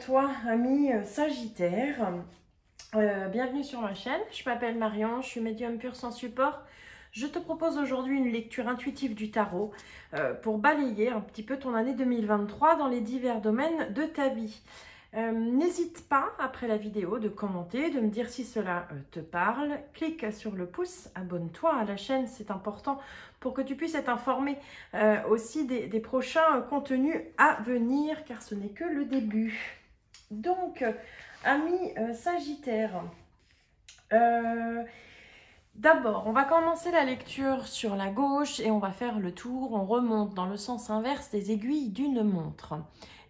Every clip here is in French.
toi, ami Sagittaire. Bienvenue sur ma chaîne. Je m'appelle Marion, je suis médium pur sans support. Je te propose aujourd'hui une lecture intuitive du tarot pour balayer un petit peu ton année 2023 dans les divers domaines de ta vie. N'hésite pas, après la vidéo, de commenter, de me dire si cela te parle. Clique sur le pouce, abonne-toi à la chaîne, c'est important pour que tu puisses être informé aussi des prochains contenus à venir, car ce n'est que le début. Donc, amis Sagittaire, d'abord, on va commencer la lecture sur la gauche et on va faire le tour. On remonte dans le sens inverse des aiguilles d'une montre.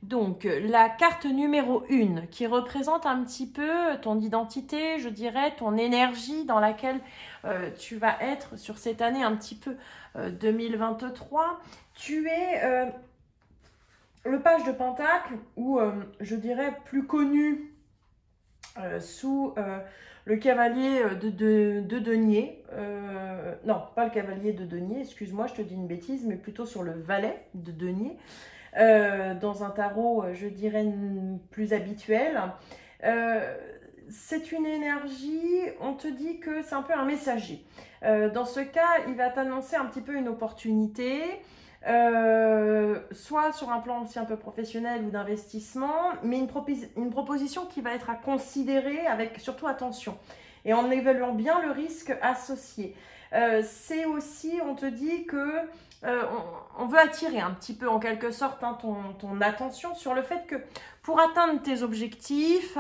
Donc, la carte numéro 1 qui représente un petit peu ton identité, je dirais, ton énergie dans laquelle tu vas être sur cette année un petit peu 2023. Tu es le page de Pentacle ou, je dirais, plus connu sous le cavalier de denier. Non, pas le cavalier de denier, excuse-moi, je te dis une bêtise, mais plutôt sur le valet de denier. Dans un tarot, je dirais, plus habituel. C'est une énergie, on te dit que c'est un peu un messager. Dans ce cas, il va t'annoncer un petit peu une opportunité, soit sur un plan aussi un peu professionnel ou d'investissement, mais une proposition qui va être à considérer avec surtout attention et en évaluant bien le risque associé. C'est aussi, on te dit que on veut attirer un petit peu en quelque sorte ton attention sur le fait que pour atteindre tes objectifs,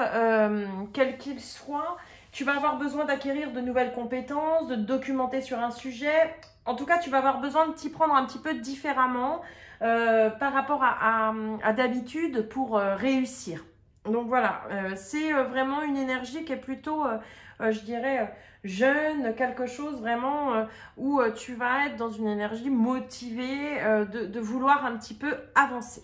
quels qu'ils soient, tu vas avoir besoin d'acquérir de nouvelles compétences, de te documenter sur un sujet. En tout cas, tu vas avoir besoin de t'y prendre un petit peu différemment par rapport à d'habitude pour réussir. Donc voilà, c'est vraiment une énergie qui est plutôt, je dirais, jeune, quelque chose vraiment où tu vas être dans une énergie motivée de vouloir un petit peu avancer.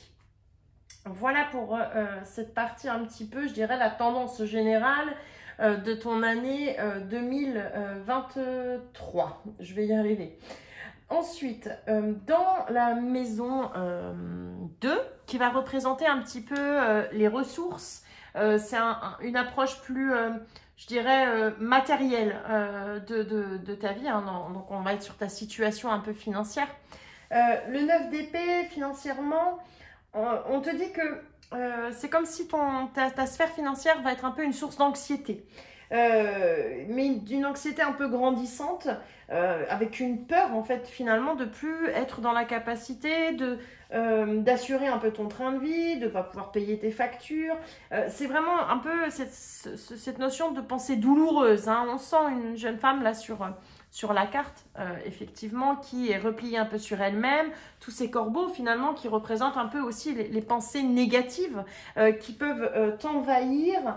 Voilà pour cette partie un petit peu, je dirais, la tendance générale de ton année 2023. Je vais y arriver. Ensuite, dans la maison 2, qui va représenter un petit peu les ressources, c'est une approche plus, je dirais, matérielle de ta vie. Hein, donc, on va être sur ta situation un peu financière. Le 9 d'épée, financièrement, on te dit que c'est comme si ta sphère financière va être un peu une source d'anxiété. Mais d'une anxiété un peu grandissante, avec une peur en fait finalement de plus être dans la capacité d'assurer un peu ton train de vie, de ne pas pouvoir payer tes factures. C'est vraiment un peu cette notion de pensée douloureuse, hein. On sent une jeune femme là sur la carte, effectivement, qui est repliée un peu sur elle-même, tous ces corbeaux finalement qui représentent un peu aussi les pensées négatives qui peuvent t'envahir,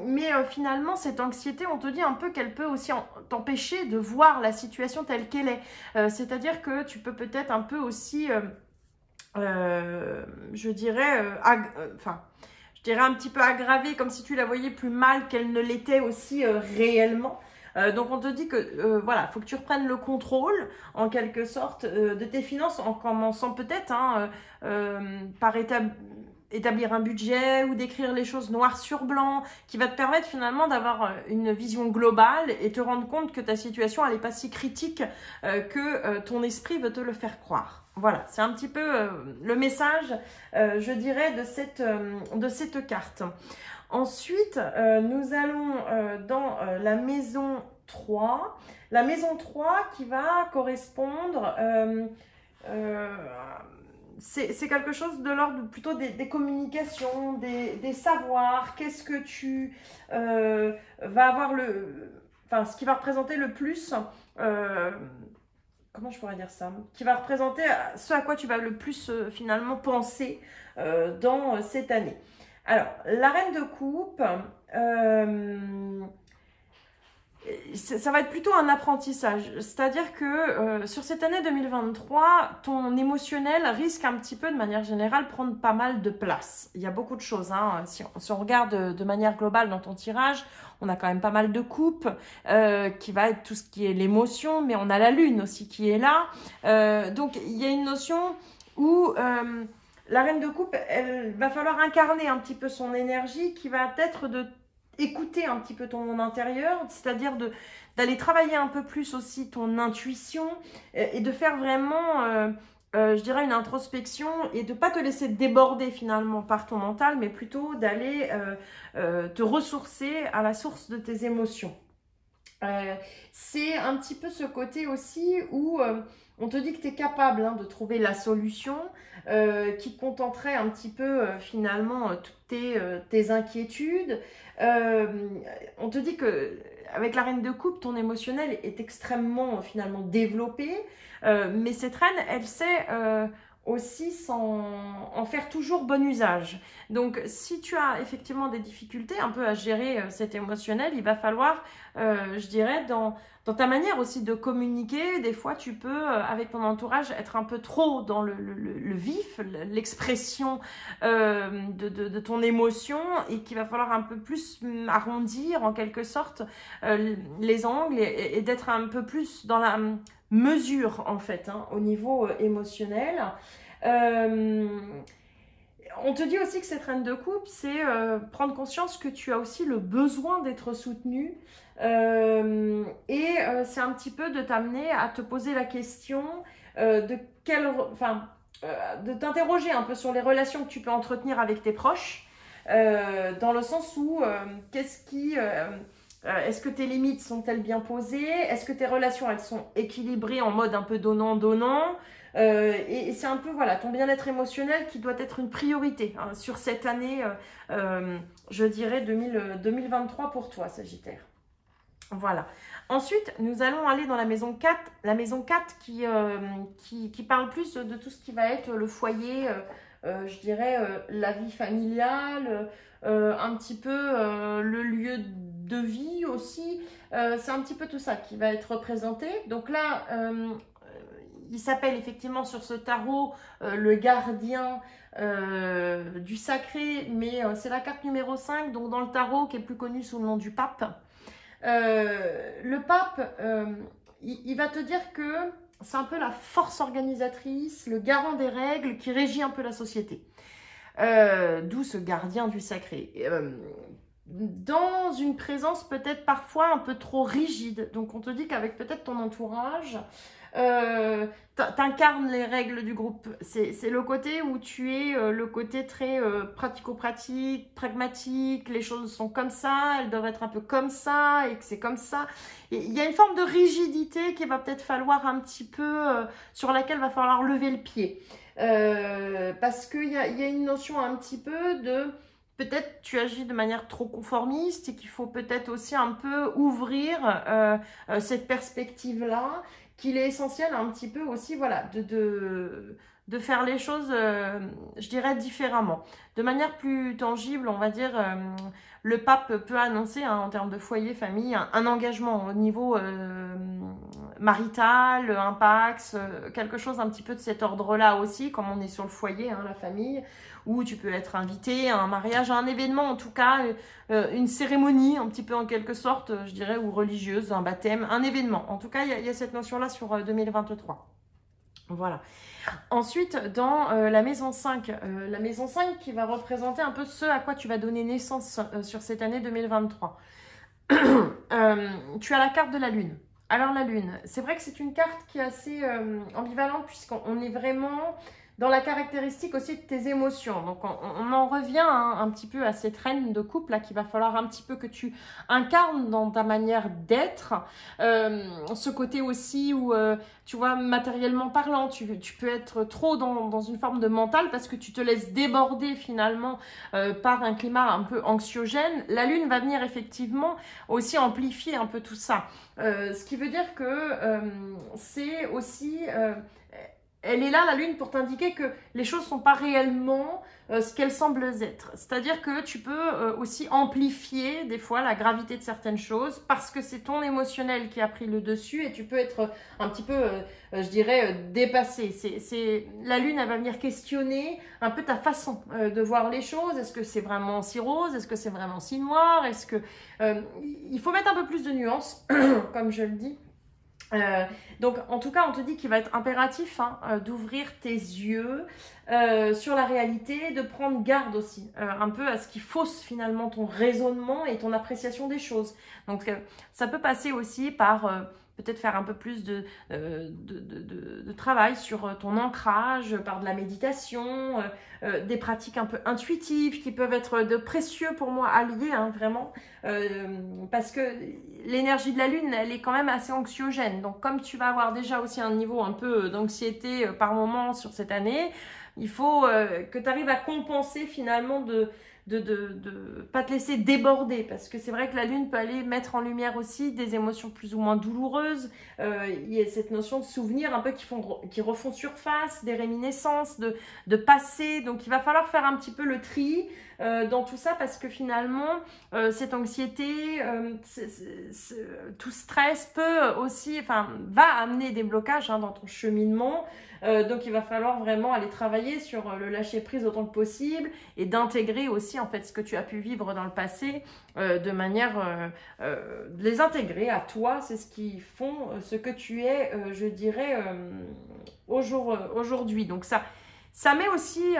mais finalement cette anxiété, on te dit un peu qu'elle peut aussi t'empêcher de voir la situation telle qu'elle est, c'est-à-dire que tu peux peut-être un peu aussi, je dirais, je dirais un petit peu aggraver, comme si tu la voyais plus mal qu'elle ne l'était aussi réellement. Donc on te dit que voilà, il faut que tu reprennes le contrôle en quelque sorte de tes finances en commençant peut-être par établir un budget ou d'écrire les choses noir sur blanc qui va te permettre finalement d'avoir une vision globale et te rendre compte que ta situation elle n'est pas si critique que ton esprit veut te le faire croire. Voilà, c'est un petit peu le message, je dirais, de cette carte. Ensuite, nous allons dans la maison 3. La maison 3 qui va correspondre, c'est quelque chose de l'ordre plutôt des communications, des savoirs. Qu'est-ce que tu vas avoir ce qui va représenter le plus, comment je pourrais dire ça, qui va représenter ce à quoi tu vas le plus finalement penser dans cette année. Alors, la reine de coupe, ça va être plutôt un apprentissage. C'est-à-dire que sur cette année 2023, ton émotionnel risque un petit peu, de manière générale, prendre pas mal de place. Il y a beaucoup de choses, hein. Si on regarde de manière globale dans ton tirage, on a quand même pas mal de coupes qui va être tout ce qui est l'émotion, mais on a la lune aussi qui est là. Donc, il y a une notion où la reine de coupe, elle va falloir incarner un petit peu son énergie qui va être de écouter un petit peu ton monde intérieur, c'est-à-dire d'aller travailler un peu plus aussi ton intuition et de faire vraiment, je dirais, une introspection et de ne pas te laisser déborder finalement par ton mental, mais plutôt d'aller te ressourcer à la source de tes émotions. C'est un petit peu ce côté aussi où on te dit que tu es capable de trouver la solution qui contenterait un petit peu finalement toutes tes inquiétudes. On te dit que avec la reine de coupe, ton émotionnel est extrêmement finalement développé, mais cette reine, elle sait aussi en faire toujours bon usage. Donc, si tu as effectivement des difficultés un peu à gérer cet émotionnel, il va falloir, je dirais, dans ta manière aussi de communiquer, des fois tu peux, avec ton entourage, être un peu trop dans le vif, l'expression de ton émotion et qu'il va falloir un peu plus arrondir en quelque sorte les angles et d'être un peu plus dans la mesure en fait, au niveau émotionnel. On te dit aussi que cette reine de coupe, c'est prendre conscience que tu as aussi le besoin d'être soutenu c'est un petit peu de t'amener à te poser la question de t'interroger un peu sur les relations que tu peux entretenir avec tes proches, dans le sens où est-ce que tes limites sont-elles bien posées? Est-ce que tes relations, elles sont équilibrées en mode un peu donnant-donnant? Et c'est un peu voilà, ton bien-être émotionnel qui doit être une priorité sur cette année, je dirais 2023 pour toi, Sagittaire. Voilà. Ensuite, nous allons aller dans la maison 4. La maison 4 qui parle plus de tout ce qui va être le foyer, je dirais la vie familiale, un petit peu le lieu de vie aussi. C'est un petit peu tout ça qui va être représenté. Donc là, il s'appelle effectivement sur ce tarot le gardien du sacré, mais c'est la carte numéro 5, donc dans le tarot qui est plus connu sous le nom du pape. Le pape, il va te dire que c'est un peu la force organisatrice, le garant des règles qui régit un peu la société. D'où ce gardien du sacré. Dans une présence peut-être parfois un peu trop rigide. Donc on te dit qu'avec peut-être ton entourage, t'incarnes les règles du groupe. C'est le côté où tu es le côté très pratico-pratique, pragmatique, les choses sont comme ça, elles doivent être un peu comme ça et que c'est comme ça. Il y a une forme de rigidité qu'il va peut-être falloir un petit peu, sur laquelle va falloir lever le pied. Parce qu'il y a une notion un petit peu de... Peut-être tu agis de manière trop conformiste et qu'il faut peut-être aussi un peu ouvrir cette perspective-là, qu'il est essentiel un petit peu aussi voilà, de faire les choses, je dirais, différemment. De manière plus tangible, on va dire, le pape peut annoncer en termes de foyer, famille, un engagement au niveau marital, un pax, quelque chose un petit peu de cet ordre-là aussi, comme on est sur le foyer, la famille, où tu peux être invité à un mariage, à un événement, en tout cas, une cérémonie, un petit peu en quelque sorte, je dirais, ou religieuse, un baptême, un événement. En tout cas, il y a cette notion-là sur 2023. Voilà. Ensuite, dans la maison 5 qui va représenter un peu ce à quoi tu vas donner naissance sur cette année 2023. Tu as la carte de la Lune. Alors la Lune, c'est vrai que c'est une carte qui est assez ambivalente puisqu'on est vraiment dans la caractéristique aussi de tes émotions. Donc on en revient un petit peu à cette reine de coupe là qu'il va falloir un petit peu que tu incarnes dans ta manière d'être. Ce côté aussi où, tu vois, matériellement parlant, tu peux être trop dans une forme de mental parce que tu te laisses déborder finalement par un climat un peu anxiogène. La Lune va venir effectivement aussi amplifier un peu tout ça. Ce qui veut dire que c'est aussi... elle est là, la Lune, pour t'indiquer que les choses ne sont pas réellement ce qu'elles semblent être. C'est-à-dire que tu peux aussi amplifier des fois la gravité de certaines choses parce que c'est ton émotionnel qui a pris le dessus et tu peux être un petit peu, je dirais, dépassé. La Lune, elle va venir questionner un peu ta façon de voir les choses. Est-ce que c'est vraiment si rose? Est-ce que c'est vraiment si noir? Est-ce que... il faut mettre un peu plus de nuances, comme je le dis. Donc, en tout cas, on te dit qu'il va être impératif d'ouvrir tes yeux sur la réalité, de prendre garde aussi un peu à ce qui fausse finalement ton raisonnement et ton appréciation des choses. Donc, ça peut passer aussi par peut-être faire un peu plus de travail sur ton ancrage, par de la méditation, des pratiques un peu intuitives qui peuvent être de précieux pour moi alliés, vraiment, parce que l'énergie de la lune, elle est quand même assez anxiogène. Donc, comme tu vas avoir déjà aussi un niveau un peu d'anxiété par moment sur cette année, il faut que tu arrives à compenser finalement de pas te laisser déborder, parce que c'est vrai que la lune peut aller mettre en lumière aussi des émotions plus ou moins douloureuses. Il y a cette notion de souvenirs un peu qui refont surface, des réminiscences de passé. Donc il va falloir faire un petit peu le tri dans tout ça, parce que finalement cette anxiété, tout stress peut aussi, va amener des blocages dans ton cheminement. Donc il va falloir vraiment aller travailler sur le lâcher prise autant que possible et d'intégrer aussi en fait ce que tu as pu vivre dans le passé de manière de les intégrer à toi. C'est ce qui font ce que tu es, je dirais, aujourd'hui. Donc ça met aussi,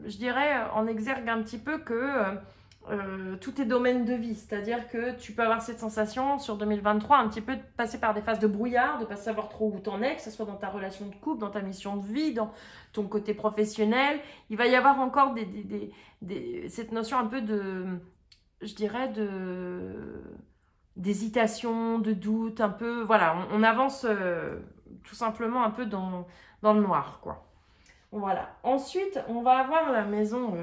je dirais, en exergue un petit peu que tous tes domaines de vie, c'est-à-dire que tu peux avoir cette sensation sur 2023 un petit peu de passer par des phases de brouillard, de ne pas savoir trop où t'en es, que ce soit dans ta relation de couple, dans ta mission de vie, dans ton côté professionnel. Il va y avoir encore cette notion un peu de, je dirais, d'hésitation, de doute, un peu, voilà, on avance tout simplement un peu dans le noir, quoi. Voilà. Ensuite, on va avoir la maison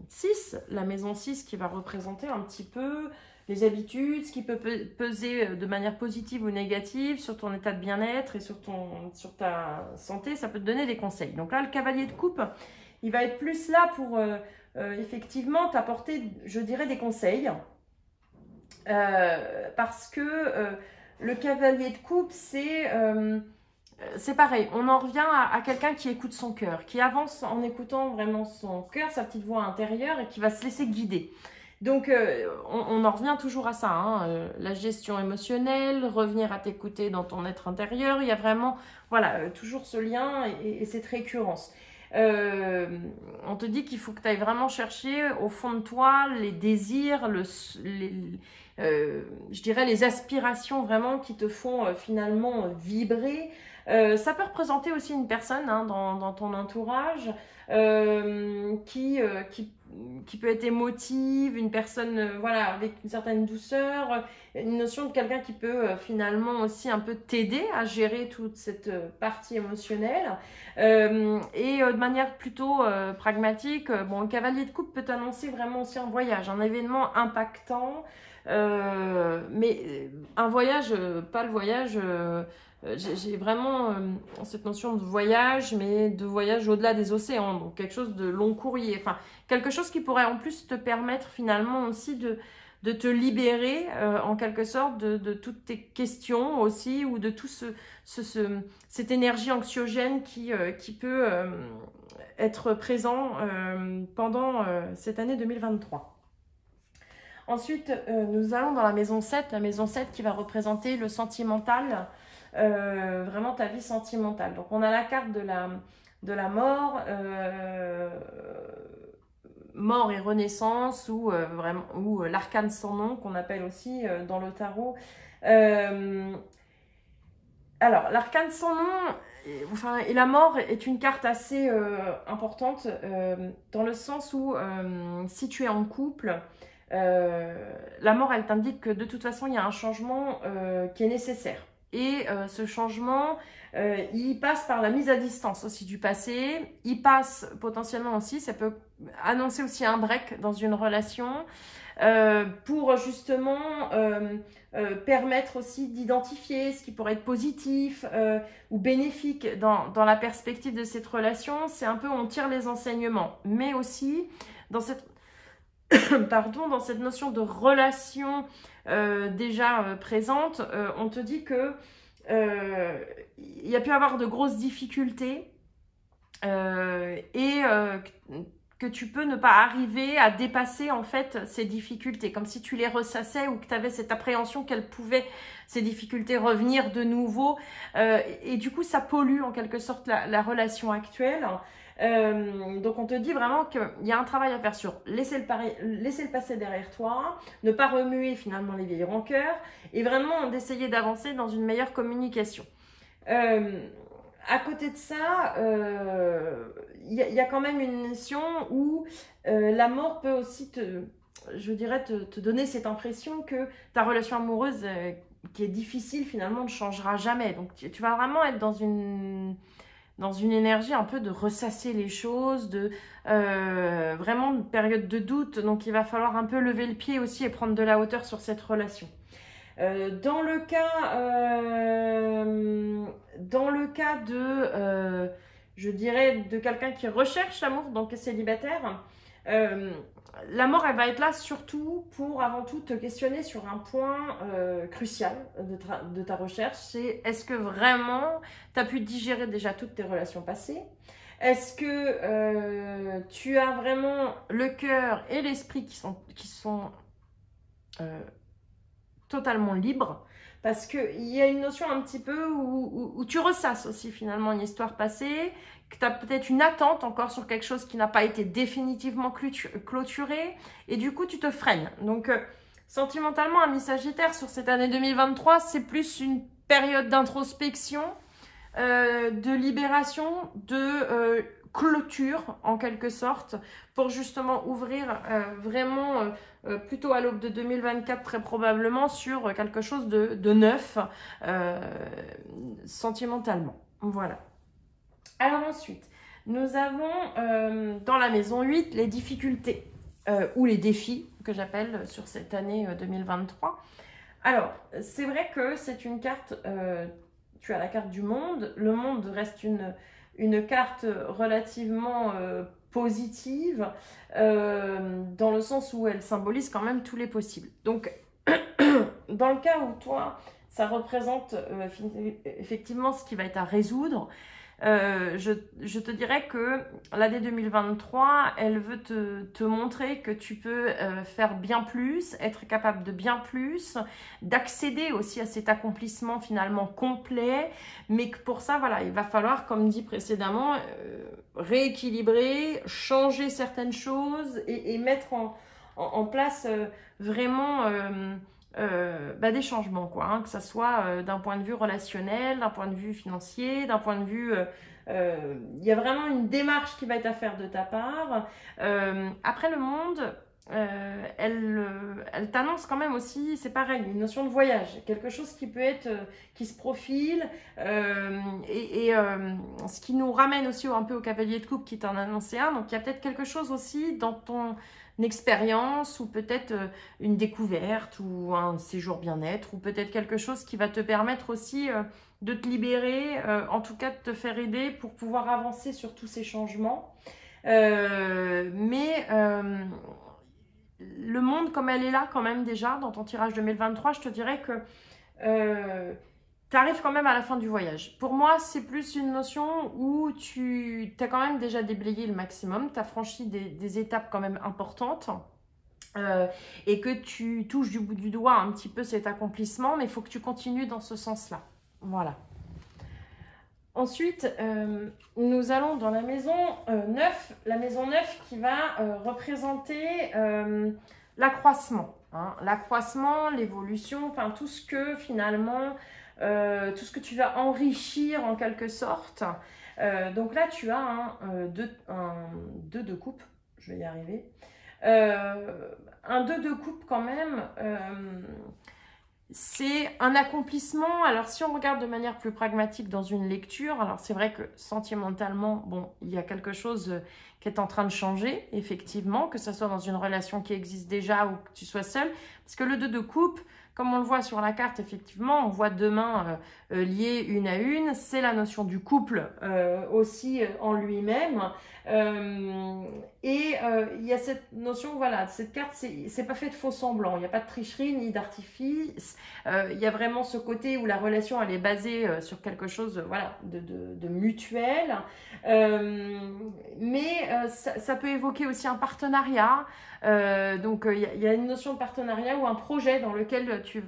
6, la maison 6 qui va représenter un petit peu les habitudes, ce qui peut peser de manière positive ou négative sur ton état de bien-être et sur ta santé. Ça peut te donner des conseils. Donc là, le cavalier de coupe, il va être plus là pour effectivement t'apporter, je dirais, des conseils. Parce que le cavalier de coupe, c'est pareil, on en revient à quelqu'un qui écoute son cœur, qui avance en écoutant vraiment son cœur, sa petite voix intérieure, et qui va se laisser guider. Donc, on en revient toujours à ça, la gestion émotionnelle, revenir à t'écouter dans ton être intérieur. Il y a vraiment, voilà, toujours ce lien et cette récurrence. On te dit qu'il faut que tu ailles vraiment chercher au fond de toi les désirs, je dirais les aspirations vraiment qui te font finalement vibrer. Ça peut représenter aussi une personne dans ton entourage qui peut être émotive, une personne voilà, avec une certaine douceur, une notion de quelqu'un qui peut finalement aussi un peu t'aider à gérer toute cette partie émotionnelle. Et de manière plutôt pragmatique, bon, le cavalier de coupe peut annoncer vraiment aussi un voyage, un événement impactant, mais un voyage, pas le voyage... j'ai vraiment cette notion de voyage, mais de voyage au-delà des océans, donc quelque chose de long courrier, enfin quelque chose qui pourrait en plus te permettre finalement aussi de te libérer en quelque sorte de toutes tes questions aussi, ou de tout cette énergie anxiogène qui peut être présent pendant cette année 2023. Ensuite, nous allons dans la maison 7 qui va représenter le sentimental, vraiment ta vie sentimentale. Donc on a la carte de la mort, mort et renaissance, ou l'arcane sans nom qu'on appelle aussi dans le tarot. Alors l'arcane sans nom, et la mort est une carte assez importante dans le sens où si tu es en couple, la mort, elle t'indique que de toute façon il y a un changement qui est nécessaire. Et ce changement, il passe par la mise à distance aussi du passé. Il passe potentiellement aussi, ça peut annoncer aussi un break dans une relation pour justement permettre aussi d'identifier ce qui pourrait être positif ou bénéfique dans la perspective de cette relation. C'est un peu, on tire les enseignements, mais aussi dans cette... Pardon, dans cette notion de relation déjà présente, on te dit que il y a pu avoir de grosses difficultés et que tu peux ne pas arriver à dépasser en fait ces difficultés, comme si tu les ressassais ou que tu avais cette appréhension qu'elles pouvaient, ces difficultés, revenir de nouveau. Et du coup, ça pollue en quelque sorte la relation actuelle. Donc on te dit vraiment qu'il y a un travail à faire sur laisser le passé derrière toi, ne pas remuer finalement les vieilles rancœurs et vraiment d'essayer d'avancer dans une meilleure communication. À côté de ça, y a quand même une notion où la mort peut aussi te donner cette impression que ta relation amoureuse qui est difficile finalement ne changera jamais. Donc tu vas vraiment être dans une énergie un peu de ressasser les choses, de vraiment une période de doute. Donc il va falloir un peu lever le pied aussi et prendre de la hauteur sur cette relation. Dans le cas de, je dirais, de quelqu'un qui recherche l'amour, donc est célibataire, la mort, elle va être là surtout pour, avant tout, te questionner sur un point crucial de ta recherche. C'est est-ce que vraiment tu as pu digérer déjà toutes tes relations passées? Est-ce que tu as vraiment le cœur et l'esprit qui sont totalement libre, parce qu'il y a une notion un petit peu où tu ressasses aussi finalement une histoire passée, que tu as peut-être une attente encore sur quelque chose qui n'a pas été définitivement clôturé, et du coup tu te freines. Donc sentimentalement, ami Sagittaire, sur cette année 2023, c'est plus une période d'introspection, de libération, de clôture en quelque sorte, pour justement ouvrir vraiment plutôt à l'aube de 2024 très probablement sur quelque chose de neuf sentimentalement. Voilà. Alors ensuite, nous avons dans la maison 8 les difficultés ou les défis que j'appelle sur cette année 2023. Alors, c'est vrai que c'est une carte, tu as la carte du monde. Le monde reste une carte relativement positive dans le sens où elle symbolise quand même tous les possibles. Donc, dans le cas où toi, ça représente effectivement ce qui va être à résoudre, je te dirais que l'année 2023, elle veut te montrer que tu peux faire bien plus, être capable de bien plus, d'accéder aussi à cet accomplissement finalement complet, mais que pour ça, voilà, il va falloir, comme dit précédemment, rééquilibrer, changer certaines choses et mettre en place vraiment des changements, quoi, hein, que ça soit d'un point de vue relationnel, d'un point de vue financier, d'un point de vue... il y a vraiment une démarche qui va être à faire de ta part. Après, le monde, elle t'annonce quand même aussi, c'est pareil, une notion de voyage, quelque chose qui peut être, qui se profile, ce qui nous ramène aussi un peu au cavalier de coupe qui t'en a annoncé un. Donc, il y a peut-être quelque chose aussi dans ton expérience ou peut-être une découverte ou un séjour bien-être ou peut-être quelque chose qui va te permettre aussi de te libérer, en tout cas de te faire aider pour pouvoir avancer sur tous ces changements. Le monde comme elle est là quand même déjà dans ton tirage 2023, je te dirais que tu arrives quand même à la fin du voyage. Pour moi, c'est plus une notion où tu as quand même déjà déblayé le maximum, tu as franchi des étapes quand même importantes et que tu touches du bout du doigt un petit peu cet accomplissement, mais il faut que tu continues dans ce sens-là. Voilà. Ensuite, nous allons dans la maison 9, la maison 9 qui va représenter l'accroissement. Hein, l'accroissement, l'évolution, enfin tout ce que finalement... tout ce que tu vas enrichir en quelque sorte. Donc là, tu as un 2 de coupe, je vais y arriver. Un 2 de coupe quand même, c'est un accomplissement. Alors si on regarde de manière plus pragmatique dans une lecture, alors c'est vrai que sentimentalement, bon, il y a quelque chose qui est en train de changer, effectivement, que ce soit dans une relation qui existe déjà ou que tu sois seul. Parce que le 2 de coupe comme on le voit sur la carte, effectivement, on voit deux mains liées une à une. C'est la notion du couple aussi en lui-même. Il y a cette notion, voilà, cette carte, c'est pas fait de faux semblants. Il n'y a pas de tricherie ni d'artifice. Il y a vraiment ce côté où la relation, elle est basée sur quelque chose, voilà, de mutuel. Ça peut évoquer aussi un partenariat. Il y a une notion de partenariat ou un projet dans lequel tu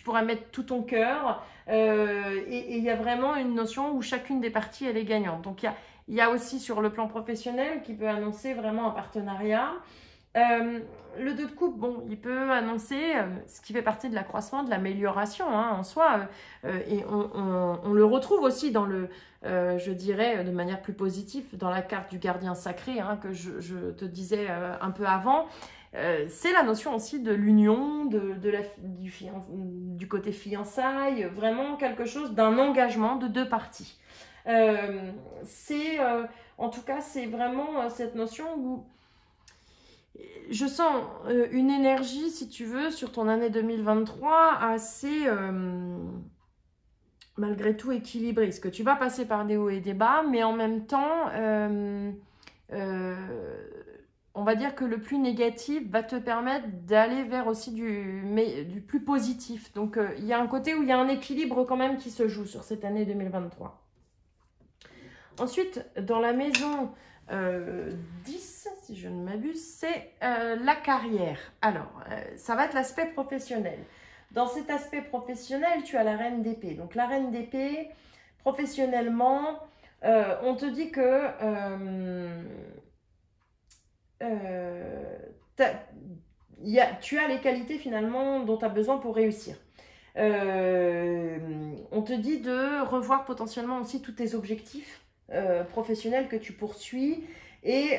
pourrais mettre tout ton cœur. Il y a vraiment une notion où chacune des parties, elle est gagnante. Donc, il y a aussi sur le plan professionnel qui peut annoncer vraiment un partenariat. Le 2 de coupe, bon, il peut annoncer ce qui fait partie de l'accroissement, de l'amélioration en soi. Et on le retrouve aussi dans je dirais, de manière plus positive, dans la carte du gardien sacré que je te disais un peu avant. C'est la notion aussi de l'union, du côté fiançailles, vraiment quelque chose d'un engagement de deux parties. En tout cas, c'est vraiment cette notion où je sens une énergie, si tu veux, sur ton année 2023 assez, malgré tout, équilibrée. Parce que tu vas passer par des hauts et des bas, mais en même temps, on va dire que le plus négatif va te permettre d'aller vers aussi du plus positif. Donc, il y a un côté où il y a un équilibre quand même qui se joue sur cette année 2023. Ensuite, dans la maison 10, si je ne m'abuse, c'est la carrière. Alors, ça va être l'aspect professionnel. Dans cet aspect professionnel, tu as la reine d'épée. Donc, la reine d'épée, professionnellement, on te dit que tu as les qualités finalement dont tu as besoin pour réussir. On te dit de revoir potentiellement aussi tous tes objectifs professionnels que tu poursuis. Et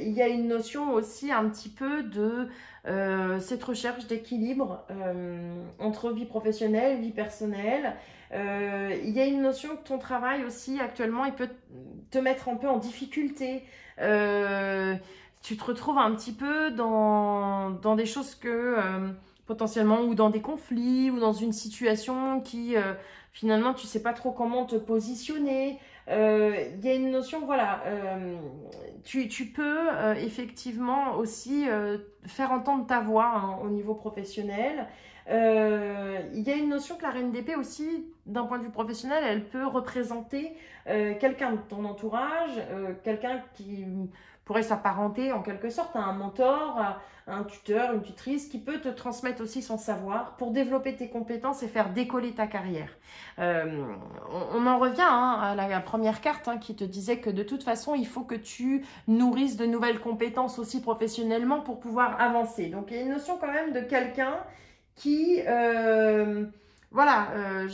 il y a une notion aussi un petit peu de cette recherche d'équilibre entre vie professionnelle, vie personnelle. Il y a une notion que ton travail aussi actuellement, il peut te mettre un peu en difficulté. Tu te retrouves un petit peu dans des choses que potentiellement, ou dans des conflits, ou dans une situation qui finalement tu sais pas trop comment te positionner. Il y a une notion, voilà, tu peux effectivement aussi faire entendre ta voix au niveau professionnel. Il y a une notion que la reine d'épée aussi, d'un point de vue professionnel, elle peut représenter quelqu'un de ton entourage, quelqu'un qui pourrait s'apparenter en quelque sorte à un mentor, à un tuteur, une tutrice qui peut te transmettre aussi son savoir pour développer tes compétences et faire décoller ta carrière. On en revient à la première carte qui te disait que de toute façon, il faut que tu nourrisses de nouvelles compétences aussi professionnellement pour pouvoir avancer. Donc, il y a une notion quand même de quelqu'un qui, je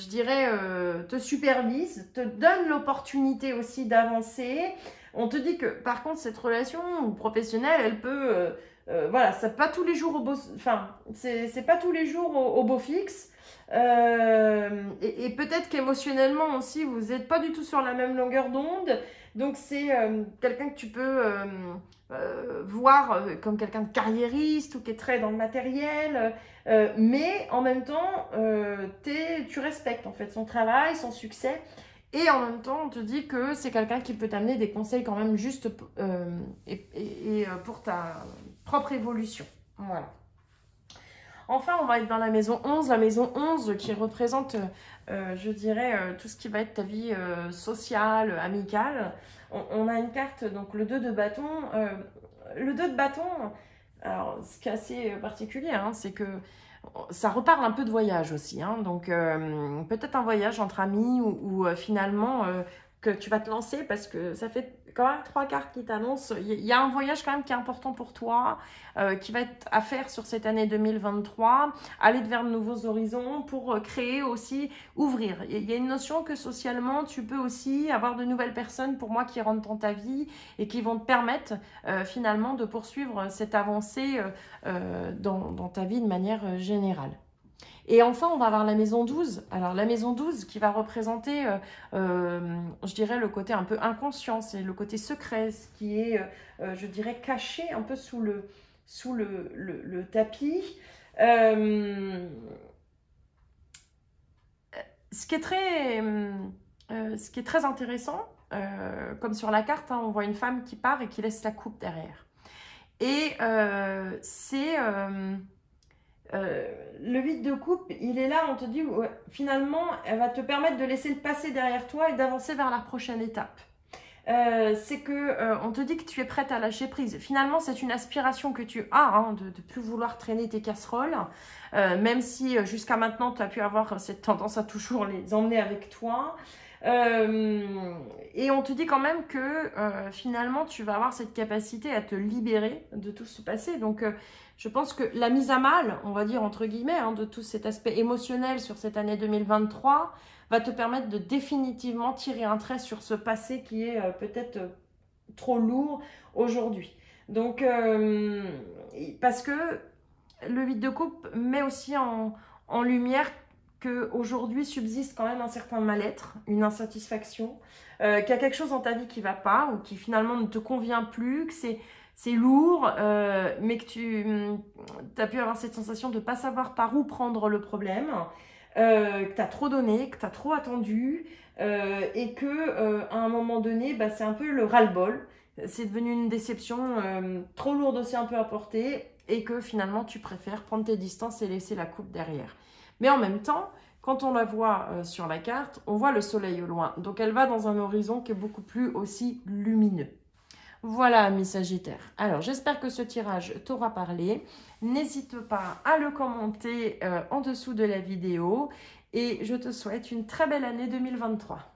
dirais, te supervise, te donne l'opportunité aussi d'avancer. On te dit que, par contre, cette relation professionnelle, elle peut, c'est pas tous les jours c'est pas tous les jours au beau fixe. Et peut-être qu'émotionnellement aussi, vous n'êtes pas du tout sur la même longueur d'onde. Donc, c'est quelqu'un que tu peux voir comme quelqu'un de carriériste ou qui est très dans le matériel. Mais en même temps, tu respectes en fait son travail, son succès. Et en même temps, on te dit que c'est quelqu'un qui peut t'amener des conseils quand même juste pour ta propre évolution. Voilà. Enfin, on va être dans la maison 11. La maison 11 qui représente, je dirais, tout ce qui va être ta vie sociale, amicale. On a une carte, donc le 2 de bâton. Le 2 de bâton, alors ce qui est assez particulier, c'est que ça reparle un peu de voyage aussi. Donc, peut-être un voyage entre amis ou finalement que tu vas te lancer parce que ça fait quand même 3 cartes qui t'annoncent. Il y a un voyage quand même qui est important pour toi, qui va être à faire sur cette année 2023. Aller vers de nouveaux horizons pour créer aussi, ouvrir. Il y a une notion que socialement, tu peux aussi avoir de nouvelles personnes pour moi qui rentrent dans ta vie et qui vont te permettre finalement de poursuivre cette avancée dans ta vie de manière générale. Et enfin, on va avoir la maison 12. Alors, la maison 12 qui va représenter, je dirais, le côté un peu inconscient, c'est le côté secret, ce qui est, je dirais, caché un peu sous le tapis. Ce qui est très intéressant, comme sur la carte, hein, on voit une femme qui part et qui laisse la coupe derrière. Et le 8 de coupe, il est là, on te dit, ouais, finalement, elle va te permettre de laisser le passé derrière toi et d'avancer vers la prochaine étape. C'est que on te dit que tu es prête à lâcher prise. Finalement, c'est une aspiration que tu as, hein, de ne plus vouloir traîner tes casseroles, même si jusqu'à maintenant, tu as pu avoir cette tendance à toujours les emmener avec toi. Et on te dit quand même que finalement, tu vas avoir cette capacité à te libérer de tout ce passé. Donc, je pense que la mise à mal, on va dire entre guillemets, hein, de tout cet aspect émotionnel sur cette année 2023 va te permettre de définitivement tirer un trait sur ce passé qui est peut-être trop lourd aujourd'hui. Donc, parce que le 8 de coupe met aussi en lumière qu'aujourd'hui subsiste quand même un certain mal-être, une insatisfaction, qu'il y a quelque chose dans ta vie qui ne va pas ou qui finalement ne te convient plus, que c'est lourd, mais que tu as pu avoir cette sensation de ne pas savoir par où prendre le problème, que tu as trop donné, que tu as trop attendu, et que à un moment donné, bah, c'est un peu le ras-le-bol. C'est devenu une déception trop lourde aussi un peu à porter, et que finalement tu préfères prendre tes distances et laisser la coupe derrière. Mais en même temps, quand on la voit sur la carte, on voit le soleil au loin. Donc elle va dans un horizon qui est beaucoup plus aussi lumineux. Voilà, mes Sagittaires. Alors, j'espère que ce tirage t'aura parlé. N'hésite pas à le commenter en dessous de la vidéo. Et je te souhaite une très belle année 2023.